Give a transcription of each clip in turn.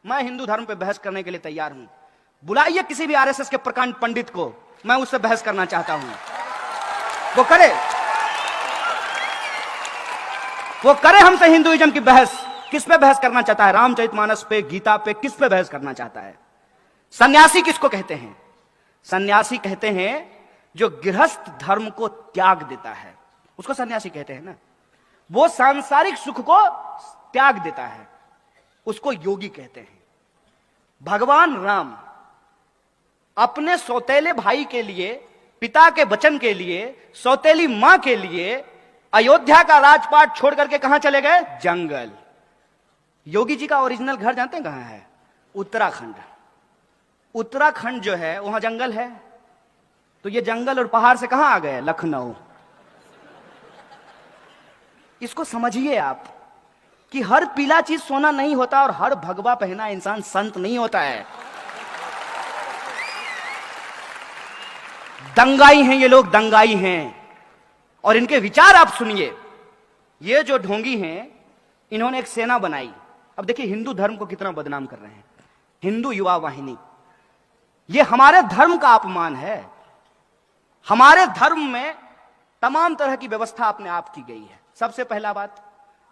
मैं हिंदू धर्म पे बहस करने के लिए तैयार हूं। बुलाइए किसी भी आरएसएस के प्रकांड पंडित को, मैं उससे बहस करना चाहता हूं। वो करे हमसे हिंदुइज्म की बहस। किस पे बहस करना चाहता है? रामचरितमानस पे, गीता पे, किस पे बहस करना चाहता है? सन्यासी किसको कहते हैं? सन्यासी कहते हैं जो गृहस्थ धर्म को त्याग देता है, उसको सन्यासी कहते हैं ना। वो सांसारिक सुख को त्याग देता है, उसको योगी कहते हैं। भगवान राम अपने सौतेले भाई के लिए, पिता के वचन के लिए, सौतेली मां के लिए अयोध्या का राजपाट छोड़ करके कहां चले गए? जंगल। योगी जी का ओरिजिनल घर जानते हैं कहां है? उत्तराखंड। उत्तराखंड जो है वहां जंगल है, तो ये जंगल और पहाड़ से कहां आ गए? लखनऊ। इसको समझिए आप कि हर पीला चीज सोना नहीं होता और हर भगवा पहना इंसान संत नहीं होता है। दंगाई हैं ये लोग, दंगाई हैं। और इनके विचार आप सुनिए। ये जो ढोंगी हैं, इन्होंने एक सेना बनाई। अब देखिए हिंदू धर्म को कितना बदनाम कर रहे हैं। हिंदू युवा वाहिनी, ये हमारे धर्म का अपमान है। हमारे धर्म में तमाम तरह की व्यवस्था अपने आप की गई है। सबसे पहला बात,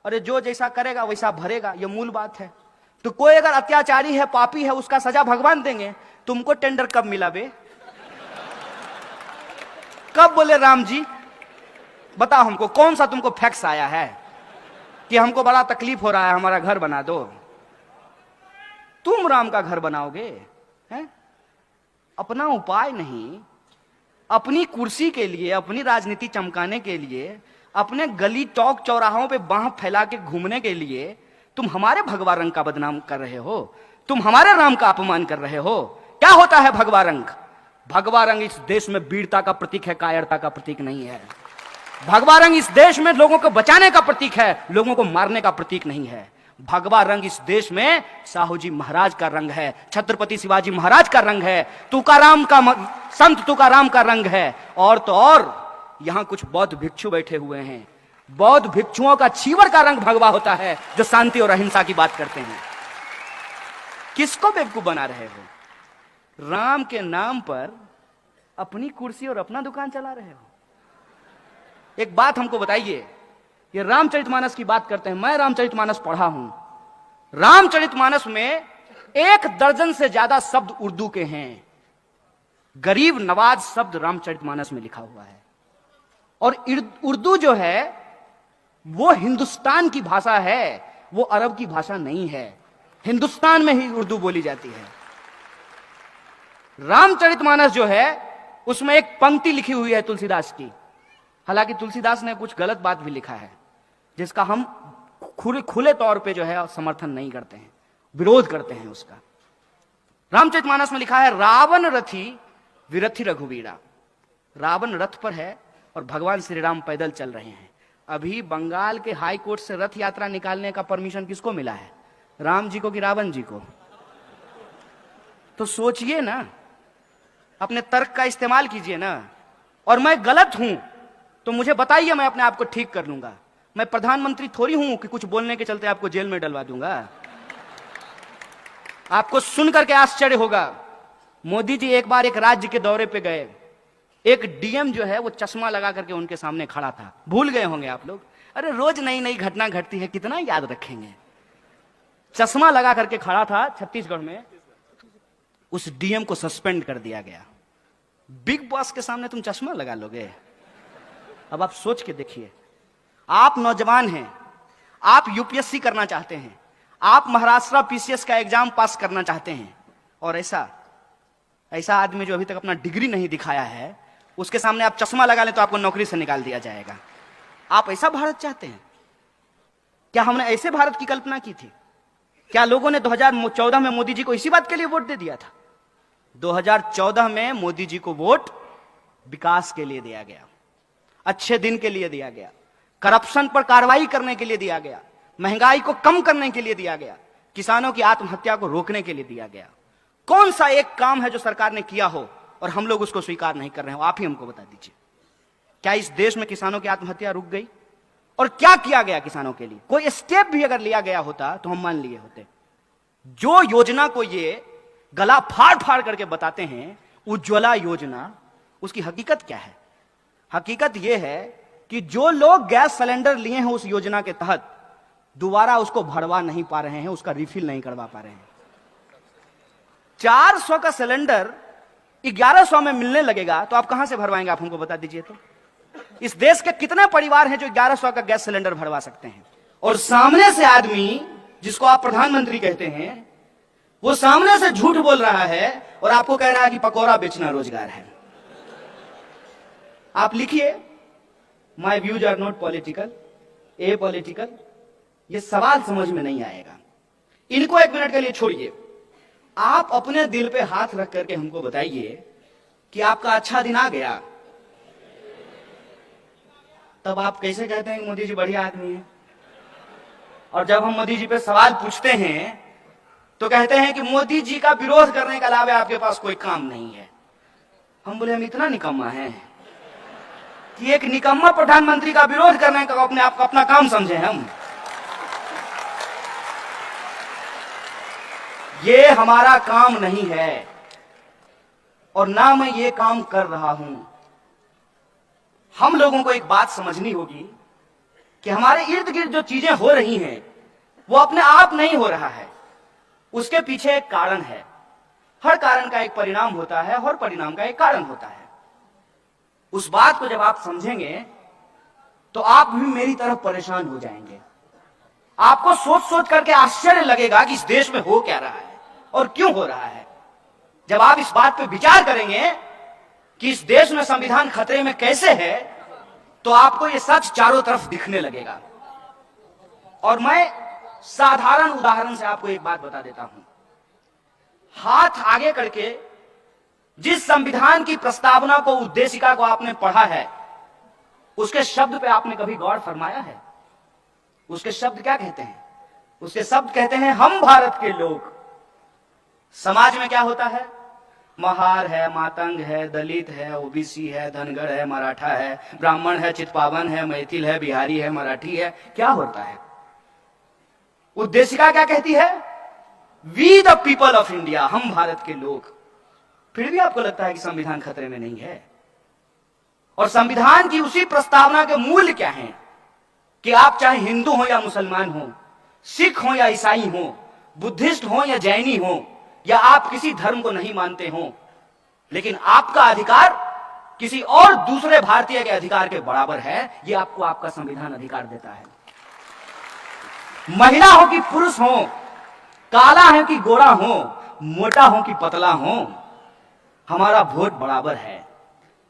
अरे जो जैसा करेगा वैसा भरेगा, ये मूल बात है। तो कोई अगर अत्याचारी है, पापी है, उसका सजा भगवान देंगे। तुमको टेंडर कब मिला बे? कब बोले राम जी? बताओ हमको, कौन सा तुमको फैक्स आया है कि हमको बड़ा तकलीफ हो रहा है, हमारा घर बना दो? तुम राम का घर बनाओगे हैं? अपना उपाय नहीं, अपनी कुर्सी के लिए, अपनी राजनीति चमकाने के लिए, अपने गली चौक चौराहों पे बांह फैला के घूमने के लिए तुम हमारे भगवा रंग का बदनाम कर रहे हो। तुम हमारे राम का अपमान कर रहे हो। क्या होता है भगवा रंग? भगवा रंग इस देश में वीरता का प्रतीक है, कायरता का प्रतीक नहीं है। भगवा रंग इस देश में लोगों को बचाने का प्रतीक है, लोगों को मारने का प्रतीक नहीं है। भगवा रंग इस देश में साहू जी महाराज का रंग है, छत्रपति शिवाजी महाराज का रंग है, तुकाराम का, संत तुकाराम का रंग है। और तो और यहां कुछ बौद्ध भिक्षु बैठे हुए हैं। बौद्ध भिक्षुओं का चीवर का रंग भगवा होता है, जो शांति और अहिंसा की बात करते हैं। किसको बेवकूफ बना रहे हो? राम के नाम पर अपनी कुर्सी और अपना दुकान चला रहे हो। एक बात हमको बताइए, ये रामचरितमानस की बात करते हैं। मैं रामचरितमानस पढ़ा हूं। रामचरितमानस में 1 दर्जन से ज्यादा शब्द उर्दू के हैं। गरीब नवाज शब्द रामचरितमानस में लिखा हुआ है। और उर्दू जो है वो हिंदुस्तान की भाषा है, वो अरब की भाषा नहीं है। हिंदुस्तान में ही उर्दू बोली जाती है। रामचरितमानस जो है उसमें एक पंक्ति लिखी हुई है तुलसीदास की। हालांकि तुलसीदास ने कुछ गलत बात भी लिखा है, जिसका हम खुले तौर पे जो है समर्थन नहीं करते हैं, विरोध करते हैं उसका। रामचरितमानस में लिखा है, रावण रथी विरथी रघुवीरा। रावण रथ पर है और भगवान श्री राम पैदल चल रहे हैं। अभी बंगाल के हाई कोर्ट से रथ यात्रा निकालने का परमिशन किसको मिला है? राम जी को कि रावण जी को? तो सोचिए ना, अपने तर्क का इस्तेमाल कीजिए ना। और मैं गलत हूं तो मुझे बताइए, मैं अपने आप को ठीक कर लूंगा। मैं प्रधानमंत्री थोड़ी हूं कि कुछ बोलने के चलते आपको जेल में डलवा दूंगा। आपको सुनकर के आश्चर्य होगा, मोदी जी एक बार एक राज्य के दौरे पे गए। एक डीएम जो है वो चश्मा लगा करके उनके सामने खड़ा था। भूल गए होंगे आप लोग, अरे रोज नई नई घटना घटती है, कितना याद रखेंगे। चश्मा लगा करके खड़ा था छत्तीसगढ़ में। उस डीएम को सस्पेंड कर दिया गया। बिग बॉस के सामने तुम चश्मा लगा लोगे? अब आप सोच के देखिए। आप नौजवान हैं, आप यूपीएससी करना चाहते हैं, आप महाराष्ट्र पीसीएस का एग्जाम पास करना चाहते हैं, और ऐसा आदमी जो अभी तक अपना डिग्री नहीं दिखाया है, उसके सामने आप चश्मा लगा लें तो आपको नौकरी से निकाल दिया जाएगा। आप ऐसा भारत चाहते हैं क्या? हमने ऐसे भारत की कल्पना की थी क्या? लोगों ने 2014 में मोदी जी को इसी बात के लिए वोट दे दिया था। 2014 में मोदी जी को वोट विकास के लिए दिया गया, अच्छे दिन के लिए दिया गया, करप्शन पर कार्रवाई करने के लिए दिया गया, महंगाई को कम करने के लिए दिया गया, किसानों की आत्महत्या को रोकने के लिए दिया गया। कौन सा एक काम है जो सरकार ने किया हो और हम लोग उसको स्वीकार नहीं कर रहे हो? आप ही हमको बता दीजिए। क्या इस देश में किसानों की आत्महत्या रुक गई? और क्या किया गया किसानों के लिए? कोई स्टेप भी अगर लिया गया होता तो हम मान लिए होते। जो योजना को ये गला फाड़ फाड़ करके बताते हैं उज्ज्वला योजना, उसकी हकीकत क्या है? हकीकत यह है कि जो लोग गैस सिलेंडर लिए हैं उस योजना के तहत दोबारा उसको भरवा नहीं पा रहे हैं, उसका रिफिल नहीं करवा पा रहे हैं। 400 का सिलेंडर 1100 में मिलने लगेगा तो आप कहां से भरवाएंगे? आप हमको बता दीजिए तो। इस देश के कितने परिवार हैं जो 1100 का गैस सिलेंडर भरवा सकते हैं? और सामने से आदमी जिसको आप प्रधानमंत्री कहते हैं, वो सामने से झूठ बोल रहा है और आपको कह रहा है कि पकौड़ा बेचना रोजगार है। आप लिखिए, my views are not political, apolitical. ये सवाल समझ में नहीं आएगा। इनको 1 मिनट के लिए छोड़िए। आप अपने दिल पे हाथ रख करके हमको बताइए कि आपका अच्छा दिन आ गया, तब आप कैसे कहते हैं कि मोदी जी बढ़िया आदमी है? और जब हम मोदी जी पे सवाल पूछते हैं तो कहते हैं कि मोदी जी का विरोध करने के अलावा आपके पास कोई काम नहीं है। हम बोले हम इतना निकम्मा हैं कि एक निकम्मा प्रधानमंत्री का विरोध करने का अपने आप का अपना काम समझे हम? ये हमारा काम नहीं है और ना मैं ये काम कर रहा हूं। हम लोगों को एक बात समझनी होगी कि हमारे इर्द गिर्द जो चीजें हो रही हैं वो अपने आप नहीं हो रहा है, उसके पीछे एक कारण है। हर कारण का एक परिणाम होता है, हर परिणाम का एक कारण होता है। उस बात को जब आप समझेंगे तो आप भी मेरी तरफ परेशान हो जाएंगे। आपको सोच सोच करके आश्चर्य लगेगा कि इस देश में हो क्या रहा है और क्यों हो रहा है। जब आप इस बात पर विचार करेंगे कि इस देश में संविधान खतरे में कैसे है, तो आपको यह सच चारों तरफ दिखने लगेगा। और मैं साधारण उदाहरण से आपको एक बात बता देता हूं। हाथ आगे करके जिस संविधान की प्रस्तावना को, उद्देशिका को आपने पढ़ा है, उसके शब्द पे आपने कभी गौर फरमाया है? उसके शब्द क्या कहते हैं? उसके शब्द कहते हैं हम भारत के लोग। समाज में क्या होता है? महार है, मातंग है, दलित है, ओबीसी है, धनगर है, मराठा है, ब्राह्मण है, चितपावन है, मैथिल है, बिहारी है, मराठी है। क्या होता है? उद्देशिका क्या कहती है? We the people of India, हम भारत के लोग। फिर भी आपको लगता है कि संविधान खतरे में नहीं है। और संविधान की उसी प्रस्तावना के मूल्य क्या हैं कि आप चाहे हिंदू हो या मुसलमान हो, सिख हो या ईसाई हो, बुद्धिस्ट हो या जैनी हो, या आप किसी धर्म को नहीं मानते हो, लेकिन आपका अधिकार किसी और दूसरे भारतीय के अधिकार के बराबर है। यह आपको आपका संविधान अधिकार देता है। महिला हो कि पुरुष हो, काला है कि गोरा हो, मोटा हो कि पतला हो, हमारा वोट बराबर है।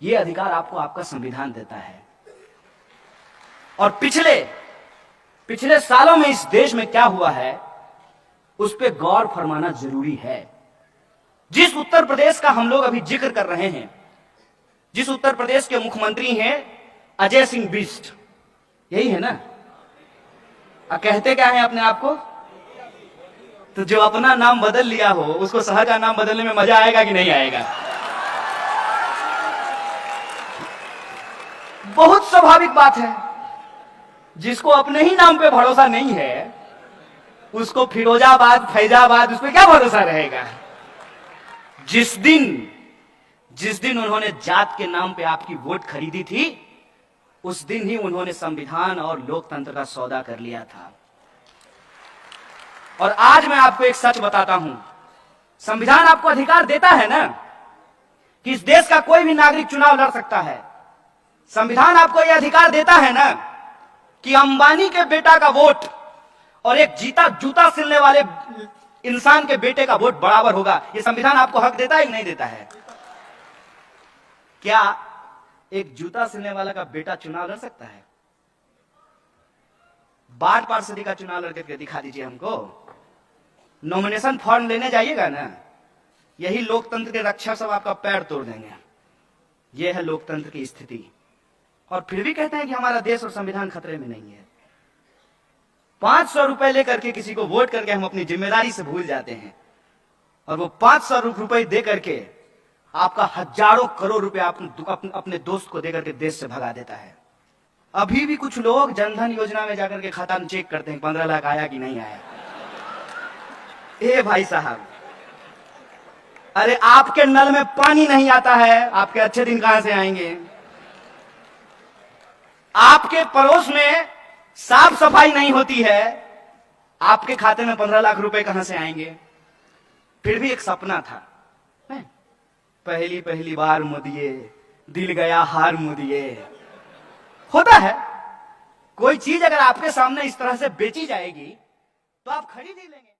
यह अधिकार आपको आपका संविधान देता है। और पिछले सालों में इस देश में क्या हुआ है उस पर गौर फरमाना जरूरी है। जिस उत्तर प्रदेश का हम लोग अभी जिक्र कर रहे हैं, जिस उत्तर प्रदेश के मुख्यमंत्री हैं अजय सिंह बिष्ट, यही है ना? कहते क्या है अपने आप को? तो जो अपना नाम बदल लिया हो उसको शहर का नाम बदलने में मजा आएगा कि नहीं आएगा? बहुत स्वाभाविक बात है। जिसको अपने ही नाम पे भरोसा नहीं है उसको फिरोजाबाद, फैजाबाद, उस पर क्या भरोसा रहेगा? जिस दिन उन्होंने जात के नाम पे आपकी वोट खरीदी थी, उस दिन ही उन्होंने संविधान और लोकतंत्र का सौदा कर लिया था। और आज मैं आपको एक सच बताता हूं, संविधान आपको अधिकार देता है ना कि इस देश का कोई भी नागरिक चुनाव लड़ सकता है। संविधान आपको यह अधिकार देता है ना कि अंबानी के बेटा का वोट और एक जूता सिलने वाले इंसान के बेटे का वोट बराबर होगा। यह संविधान आपको हक देता है कि नहीं देता है? क्या एक जूता सिलने वाला का बेटा चुनाव लड़ सकता है? वार्ड पार्षदी का चुनाव लड़के दिखा दीजिए हमको। नॉमिनेशन फॉर्म लेने जाइएगा ना, यही लोकतंत्र के रक्षक सब आपका पैर तोड़ देंगे। यह है लोकतंत्र की स्थिति। और फिर भी कहते हैं कि हमारा देश और संविधान खतरे में नहीं है। 500 रुपए लेकर के किसी को वोट करके हम अपनी जिम्मेदारी से भूल जाते हैं, और वो 500 रुपए दे करके आपका हजारों करोड़ रुपए अपने दोस्त को देकर के देश से भगा देता है। अभी भी कुछ लोग जनधन योजना में जाकर के खाता चेक करते हैं 15 लाख आया कि नहीं आया। ए भाई साहब, अरे आपके नल में पानी नहीं आता है, आपके अच्छे दिन कहां से आएंगे? आपके पड़ोस में साफ सफाई नहीं होती है, आपके खाते में 15 लाख रुपए कहां से आएंगे? फिर भी एक सपना था, पहली पहली बार मुदिए, दिल गया हार मुदिए। होता है, कोई चीज अगर आपके सामने इस तरह से बेची जाएगी तो आप खरीद ही लेंगे।